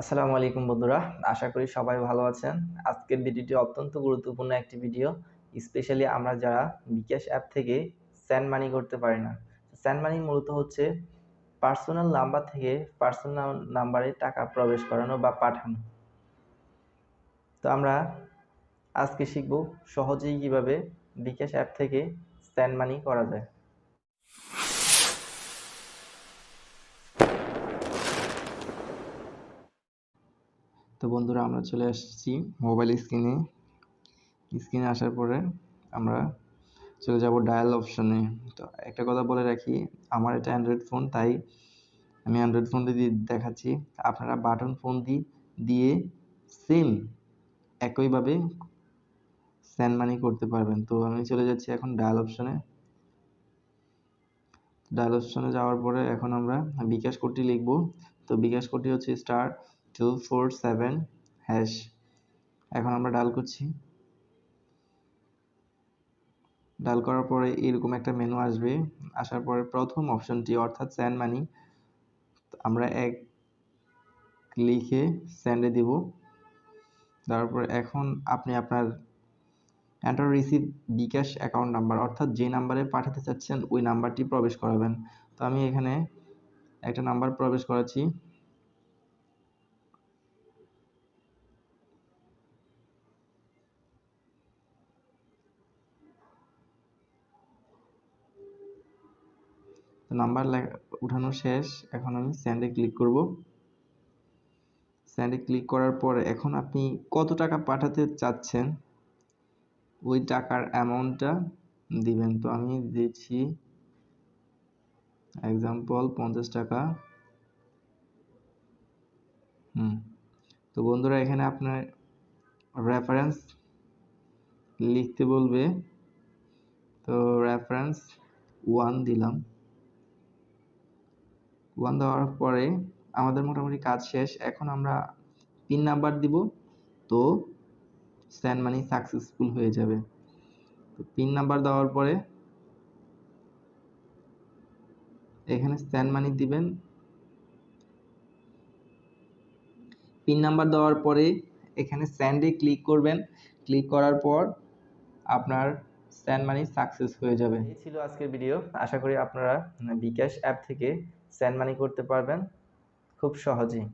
আসসালামু আলাইকুম বন্ধুরা, আশা করি সবাই ভালো আছেন। আজকের ভিডিওটি অত্যন্ত গুরুত্বপূর্ণ একটি ভিডিও। স্পেশালি আমরা যারা বিকাশ অ্যাপ থেকে সেন্ড মানি করতে পারি না। সেন্ড মানি মূলত হচ্ছে পার্সোনাল নাম্বার থেকে পার্সোনাল নাম্বারে টাকা প্রবেশ করানো বা পাঠানো। তো আমরা আজকে শিখব সহজেই কিভাবে বিকাশ অ্যাপ থেকে সেন্ড মানি করা যায়। তো বন্ধুরা, আমরা চলে আসছি মোবাইল স্ক্রিনে আসার পরে আমরা চলে যাব ডায়াল অপশনে। তো একটা কথা বলে রাখি, আমার এটা অ্যান্ড্রয়েড ফোন, তাই আমি অ্যান্ড্রয়েড ফোন দিয়ে দেখাচ্ছি। আপনারা বাটন ফোন দিয়ে সেম একইভাবে সেন্ড মানি করতে পারবেন। তো আমি চলে যাচ্ছি এখন ডায়াল অপশনে। ডায়াল অপশনে যাওয়ার পরে এখন আমরা বিকাশ কোডটি লিখব। তো বিকাশ কোডটি হচ্ছে *247#। এখন আমরা ডায়াল করছি। ডায়াল করার পরে এরকম একটা মেনু আসবে। আসার পরে প্রথম অপশনটি অর্থাৎ সেন্ড মানি আমরা লিখে সেন্ডে দিব। তারপর এখন আপনি আপনার এন্টার রিসিভ বিকাশ অ্যাকাউন্ট নাম্বার অর্থাৎ যে নাম্বারে পাঠাতে চাচ্ছেন ওই নাম্বারটি প্রবেশ করাবেন। তো আমি এখানে একটা নাম্বার প্রবেশ করাচ্ছি। তো নাম্বার উঠানো শেষ। এখন আমি সেন্ডে ক্লিক করব। সেন্ডে ক্লিক করার পরে এখন আপনি কত টাকা পাঠাতে চাচ্ছেন ওই টাকার অ্যামাউন্টটা দিবেন। তো আমি দিচ্ছি এক্সাম্পল 50 টাকা। তো বন্ধুরা, এখানে আপনার রেফারেন্স লিখতে বলবে। তো রেফারেন্স 1 দিলাম। 1 দেওয়ার পরে আমাদের মোটামুটি কাজ শেষ। এখন আমরা পিন নাম্বার দিব। তো সেন্ড মানি সাকসেসফুল হয়ে যাবে। তো পিন নাম্বার দেওয়ার পরে এখানে সেন্ড মানি দিবেন। পিন নাম্বার দেওয়ার পরে এখানে সেন্ডে ক্লিক করবেন। ক্লিক করার পর আপনার সেন্ড মানি সাকসেস হয়ে যাবে। এই ছিল আজকের ভিডিও। আশা করি আপনারা বিকাশ অ্যাপ থেকে সেন্ড মানি করতে পারবেন খুব সহজেই।